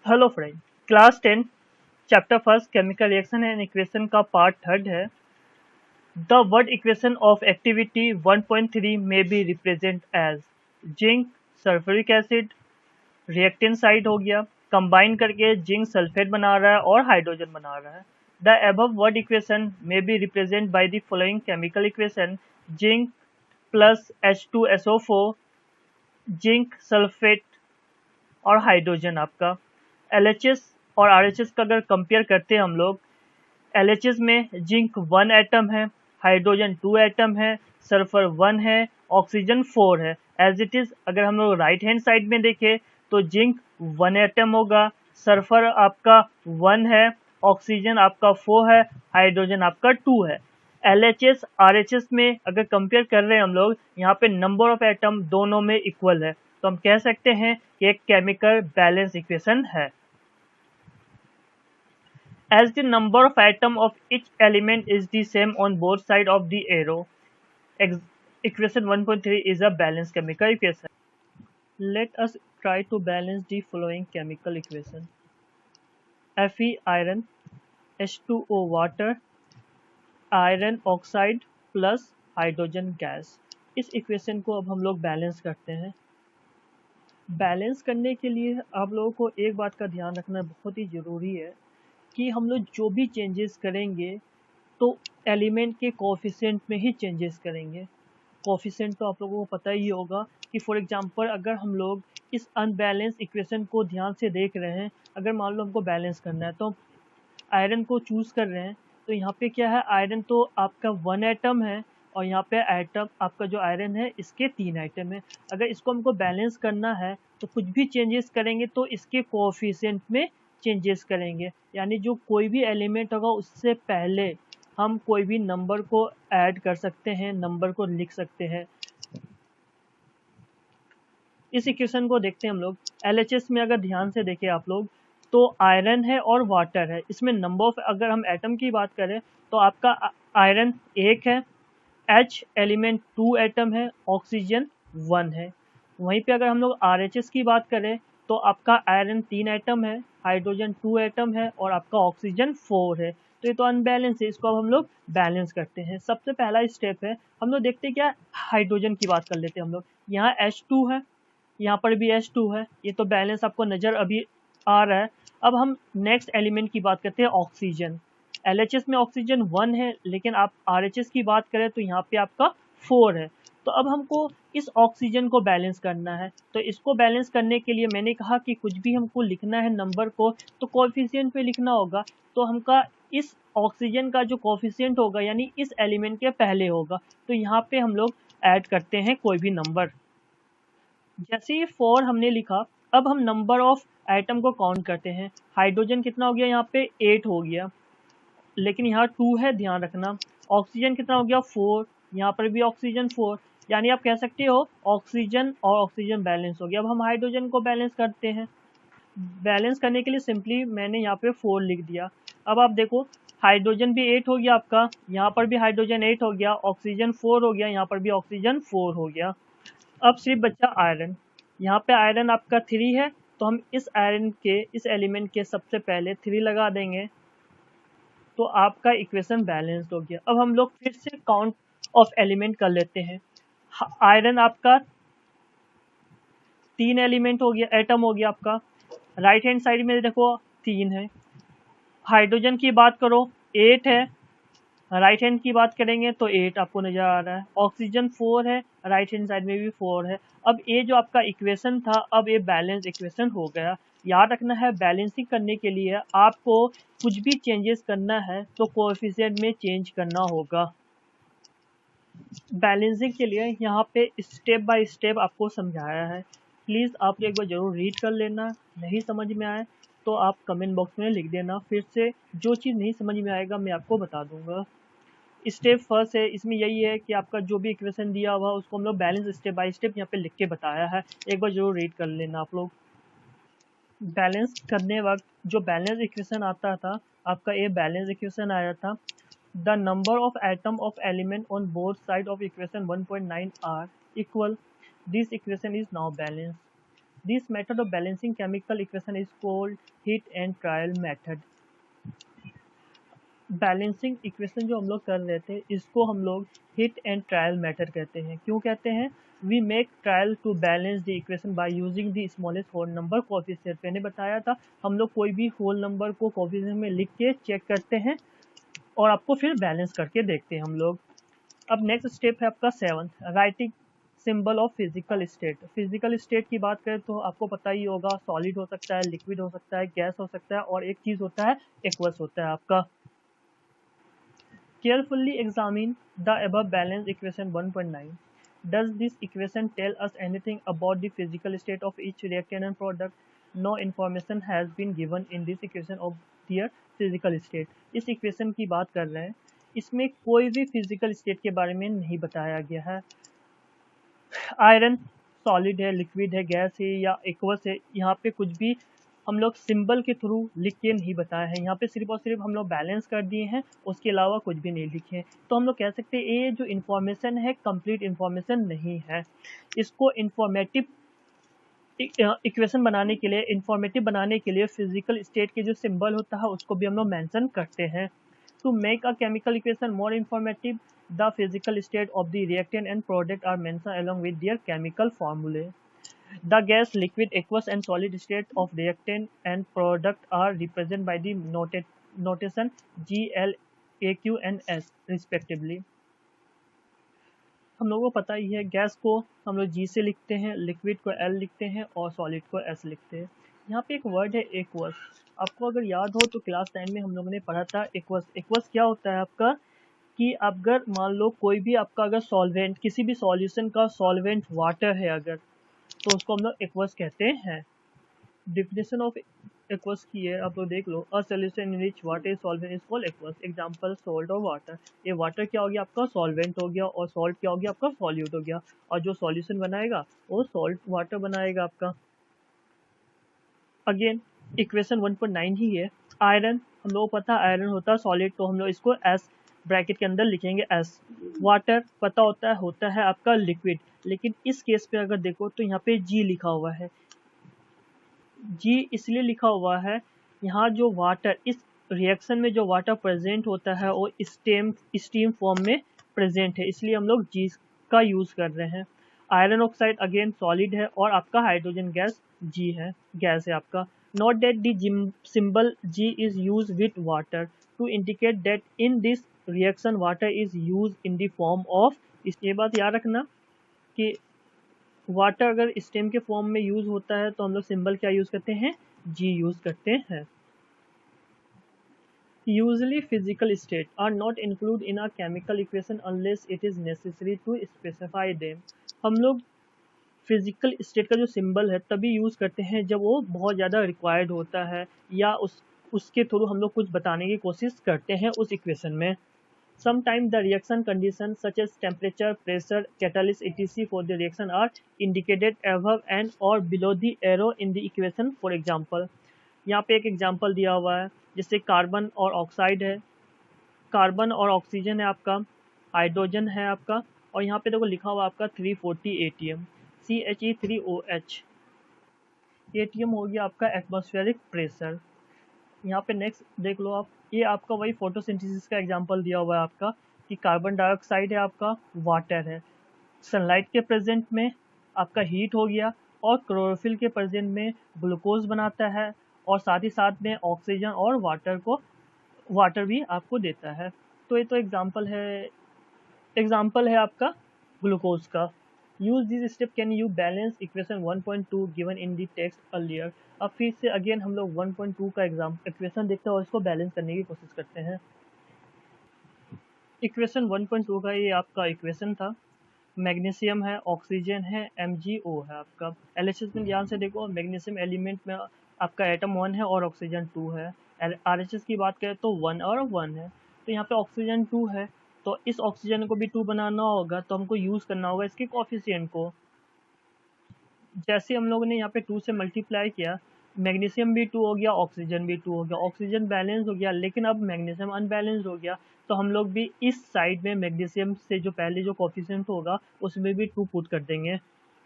Hello friend, class 10 chapter first chemical reaction and equation का part third है। The word equation of activity 1.3 में be represent as zinc sulphuric acid, reactant side हो गया, combine करके zinc sulphate बना रहा है और हाइड्रोजन बना रहा है। द अबव वर्ड इक्वेशन में be represent by the following chemical equation: zinc plus H2SO4, zinc sulphate और हाइड्रोजन आपका। LHS और RHS का अगर कंपेयर करते हैं हम लोग, LHS में जिंक 1 एटम है, हाइड्रोजन 2 एटम है, सल्फर 1 है, ऑक्सीजन 4 है। एज इट इज अगर हम लोग राइट हैंड साइड में देखें तो जिंक 1 एटम होगा, सल्फर आपका 1 है, ऑक्सीजन आपका 4 है, हाइड्रोजन आपका 2 है। LHS RHS में अगर कंपेयर कर रहे हैं हम लोग, यहाँ पे नंबर ऑफ एटम दोनों में इक्वल है, तो हम कह सकते हैं कि एक केमिकल बैलेंस इक्वेशन है। As the number of atoms of each element is the same on both sides of the arrow, equation 1.3 is a balanced chemical equation. Let us try to balance the following chemical equation: Fe iron, H2O water, iron oxide plus hydrogen gas. इस equation को अब हम लोग balance करते हैं। Balance करने के लिए आप लोगों को एक बात का ध्यान रखना बहुत ही ज़रूरी है कि हम लोग जो भी चेंजेस करेंगे तो एलिमेंट के कोफिशिएंट में ही चेंजेस करेंगे। कोफिशिएंट तो आप लोगों को पता ही होगा कि फॉर एग्जांपल अगर हम लोग इस अनबैलेंस इक्वेशन को ध्यान से देख रहे हैं, अगर मान लो हमको बैलेंस करना है तो आयरन को चूज़ कर रहे हैं, तो यहाँ पे क्या है, आयरन तो आपका 1 एटम है और यहाँ पे एटम आपका जो आयरन है इसके 3 आइटम है। अगर इसको हमको बैलेंस करना है तो कुछ भी चेंजेस करेंगे तो इसके कोएफिशिएंट में चेंजेस करेंगे, यानी जो कोई भी एलिमेंट होगा उससे पहले हम कोई भी नंबर को ऐड कर सकते हैं, नंबर को लिख सकते हैं। इस इक्वेशन को देखते हैं हम लोग। LHS में अगर ध्यान से देखें आप लोग तो आयरन है और वाटर है। इसमें नंबर ऑफ अगर हम एटम की बात करें तो आपका आयरन 1 है, H एलिमेंट 2 एटम है, ऑक्सीजन 1 है। वहीं पे अगर हम लोग RHS की बात करें तो आपका आयरन 3 एटम है, हाइड्रोजन 2 एटम है और आपका ऑक्सीजन 4 है। तो ये तो अनबैलेंस है, इसको अब हम लोग बैलेंस करते हैं। सबसे पहला स्टेप है, हम लोग देखते हैं क्या, हाइड्रोजन की बात कर लेते हैं हम लोग। यहाँ H2 है, यहाँ पर भी H2 है, ये तो बैलेंस आपको नज़र अभी आ रहा है। अब हम नेक्स्ट एलिमेंट की बात करते हैं, ऑक्सीजन। LHS में ऑक्सीजन 1 है, लेकिन आप RHS की बात करें तो यहाँ पे आपका 4 है। तो अब हमको इस ऑक्सीजन को बैलेंस करना है, तो इसको बैलेंस करने के लिए मैंने कहा कि कुछ भी हमको लिखना है नंबर को तो कोएफिशिएंट पे लिखना होगा। तो हमका इस ऑक्सीजन का जो कोएफिशिएंट होगा यानी इस एलिमेंट के पहले होगा, तो यहाँ पे हम लोग ऐड करते हैं कोई भी नंबर। जैसे ये 4 हमने लिखा, अब हम नंबर ऑफ एटम को काउंट करते हैं। हाइड्रोजन कितना हो गया, यहाँ पे 8 हो गया, लेकिन यहाँ 2 है, ध्यान रखना। ऑक्सीजन कितना हो गया, 4, यहाँ पर भी ऑक्सीजन 4, यानी आप कह सकते हो ऑक्सीजन और ऑक्सीजन बैलेंस हो गया। अब हम हाइड्रोजन को बैलेंस करते हैं। बैलेंस करने के लिए सिंपली मैंने यहाँ पे 4 लिख दिया। अब आप देखो हाइड्रोजन भी 8 हो गया आपका, यहाँ पर भी हाइड्रोजन 8 हो गया, ऑक्सीजन 4 हो गया, यहाँ पर भी ऑक्सीजन 4 हो गया। अब सिर्फ बचा आयरन। यहाँ पे आयरन आपका 3 है, तो हम इस आयरन के इस एलिमेंट के सबसे पहले 3 लगा देंगे, तो आपका इक्वेशन बैलेंस्ड हो गया। अब हम लोग फिर से काउंट ऑफ एलिमेंट कर लेते हैं। आयरन आपका 3 एलिमेंट हो गया, एटम हो गया आपका। राइट हैंड साइड में देखो 3 है। हाइड्रोजन की बात करो 8 है, राइट हैंड की बात करेंगे तो 8 आपको नजर आ रहा है। ऑक्सीजन 4 है, राइट हैंड साइड में भी 4 है। अब ये जो आपका इक्वेशन था, अब ये बैलेंस इक्वेशन हो गया। याद रखना है, बैलेंसिंग करने के लिए आपको कुछ भी चेंजेस करना है तो कोएफिशिएंट में चेंज करना होगा। बैलेंसिंग के लिए यहाँ पे स्टेप बाय स्टेप आपको समझाया है, प्लीज़ आप एक बार ज़रूर रीड कर लेना। नहीं समझ में आए तो आप कमेंट बॉक्स में लिख देना, फिर से जो चीज़ नहीं समझ में आएगा मैं आपको बता दूंगा। स्टेप फर्स्ट है, इसमें यही है कि आपका जो भी इक्वेशन दिया हुआ उसको हम लोग बैलेंस स्टेप बाय स्टेप यहाँ पे लिख के बताया है, एक बार जरूर रीड कर लेना आप लोग। बैलेंस करने वक्त जो बैलेंस इक्वेशन आता था आपका, ये बैलेंस इक्वेशन आया था, the number of atom of element on both side of equation 1.9 are equal, this equation is now balance. This method of balancing chemical equation is called hit and trial method. Balancing equation जो हम लोग कर रहे थे इसको हम लोग hit and trial method कहते हैं। क्यों कहते हैं? We make trial to balance the equation by using the smallest whole number coefficient. मैंने बताया था हम लोग कोई भी होल नंबर को कोएफिशिएंट में लिख के चेक करते हैं और आपको फिर बैलेंस करके देखते हैं हम लोग। अब नेक्स्ट स्टेप है आपका 7, writing symbol of physical state. Physical state की बात करें तो आपको पता ही होगा, सॉलिड हो सकता है, लिक्विड हो सकता है, गैस हो सकता है और एक चीज होता है एक्वस होता है आपका। Carefully examine the above balance equation 1.9. Does this equation tell us anything about the physical state of each reactant and product? No information has been given in this equation of their physical state. इस equation की बात कर रहे हैं, इसमें कोई भी physical state के बारे में नहीं बताया गया है। आयरन सॉलिड है, लिक्विड है, गैस है या एक्वस है, यहाँ पे कुछ भी हम लोग सिंबल के थ्रू लिख के नहीं बताया है। यहाँ पे सिर्फ और सिर्फ हम लोग बैलेंस कर दिए हैं, उसके अलावा कुछ भी नहीं लिखे हैं। तो हम लोग कह सकते हैं ये जो इन्फॉर्मेशन है कंप्लीट इन्फॉर्मेशन नहीं है। इसको इन्फॉर्मेटिव इक्वेशन बनाने के लिए, इंफॉर्मेटिव बनाने के लिए फिजिकल स्टेट के जो सिंबल होता है उसको भी हम लोग मेंशन करते हैं। To make a chemical equation more informative, the physical state of the reactant and product are mention along with their chemical formulae. The gas, liquid, aqueous and solid state of reactant and product are represented by the notation G, L, A, Q and S respectively. हम लोगों को पता ही है gas को हम लोग G से लिखते हैं, लिक्विड को L लिखते हैं और सॉलिड को S लिखते हैं। यहाँ पे एक वर्ड है एक्वस। आपको अगर याद हो तो क्लास 9 में हम लोगों ने पढ़ा था एक्वस। एक्वस क्या होता है आपका कि अगर मान लो कोई भी आपका अगर सॉल्वेंट, किसी भी सॉल्यूशन का सॉल्वेंट वाटर है अगर, तो उसको हम लोग एक्वस कहते हैं। डिफिनेशन ऑफ एक्वस की है, आप लोग देख लो। A solution in which water is solvent is called aqueous. Example salt और वाटर। ये वाटर क्या हो गया आपका सॉल्वेंट हो गया और सॉल्ट क्या हो गया आपका सॉल्यूट हो गया, और जो सॉल्यूशन बनाएगा वो सॉल्ट वाटर बनाएगा आपका। अगेन इक्वेशन 1.9 ही है। आयरन हम लोग को पता है आयरन होता है सॉलिड, तो हम लोग इसको एस ब्रैकेट के अंदर लिखेंगे एस। वाटर पता होता है आपका लिक्विड, लेकिन इस केस पे अगर देखो तो यहाँ पे जी लिखा हुआ है। जी इसलिए लिखा हुआ है, यहाँ जो वाटर, इस रिएक्शन में जो वाटर प्रेजेंट होता है वो स्टीम फॉर्म में प्रेजेंट है, इसलिए हम लोग जी का यूज कर रहे हैं। आयरन ऑक्साइड अगेन सॉलिड है और आपका हाइड्रोजन गैस जी है, गैस है आपका। Note that the symbol g is use with water to indicate that in this reaction water is use in the form of. ये बात याद रखना कि वाटर अगर स्टेम के फॉर्म में यूज होता है तो हम लोग सिंबल क्या यूज करते हैं, जी यूज करते हैं। Usually physical state are not include in a chemical equation unless it is necessary to specify them. हम लोग फिजिकल स्टेट का जो सिंबल है तभी यूज करते हैं जब वो बहुत ज़्यादा रिक्वायर्ड होता है या उसके थ्रू हम लोग कुछ बताने की कोशिश करते हैं उस इक्वेशन में। Sometimes the reaction conditions such as temperature, pressure, catalyst, etc. for the reaction are indicated above and or below the arrow in the equation. For example, यहाँ पे एक एग्जाम्पल दिया हुआ है, जैसे कार्बन और ऑक्साइड है, कार्बन और ऑक्सीजन है आपका, हाइड्रोजन है आपका, और यहाँ पे देखो लिखा हुआ आपका 340 ATM, CHE3OH। ATM हो गया आपका एटमॉस्फेरिक प्रेशर। यहाँ पे नेक्स्ट देख लो आप, ये आपका वही फोटोसिंथेसिस का एग्जांपल दिया हुआ है आपका कि कार्बन डाइऑक्साइड है आपका, वाटर है, सनलाइट के प्रेजेंट में आपका हीट हो गया और क्लोरोफिल के प्रेजेंट में ग्लूकोज बनाता है, और साथ ही साथ में ऑक्सीजन और वाटर भी आपको देता है। तो ये तो एग्जाम्पल है आपका ग्लूकोज का। Use this step can you balance equation 1.2 given in the text earlier. अब फिर से अगेन हम लोग 1.2 का इक्वेशन देखते हैं और इसको बैलेंस करने की कोशिश करते हैं। इक्वेशन 1.2 का ये आपका इक्वेशन था। मैग्नीशियम है, ऑक्सीजन है, MgO है आपका। LHS में ध्यान से देखो, मैग्नीशियम एलिमेंट में आपका एटम 1 है और ऑक्सीजन 2 है। RHS की बात करें तो 1 और 1 है, तो यहाँ पे ऑक्सीजन 2 है, तो इस ऑक्सीजन को भी 2 बनाना होगा तो हमको यूज करना होगा इसके कोफिशिएंट को। जैसे हम लोगों ने यहाँ पे 2 से मल्टीप्लाई किया, मैग्नीशियम भी 2 हो गया, ऑक्सीजन भी 2 हो गया, ऑक्सीजन बैलेंस हो गया, लेकिन अब मैग्नीशियम अनबैलेंस हो गया, तो हम लोग भी इस साइड में मैग्नीशियम से जो पहले जो कोफिशिएंट होगा उसमें भी 2 पुट कर देंगे,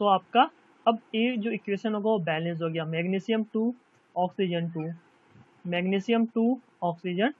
तो आपका अब ये जो इक्वेशन होगा वो बैलेंस हो गया, मैग्नीशियम 2 ऑक्सीजन 2, मैग्नीशियम 2 ऑक्सीजन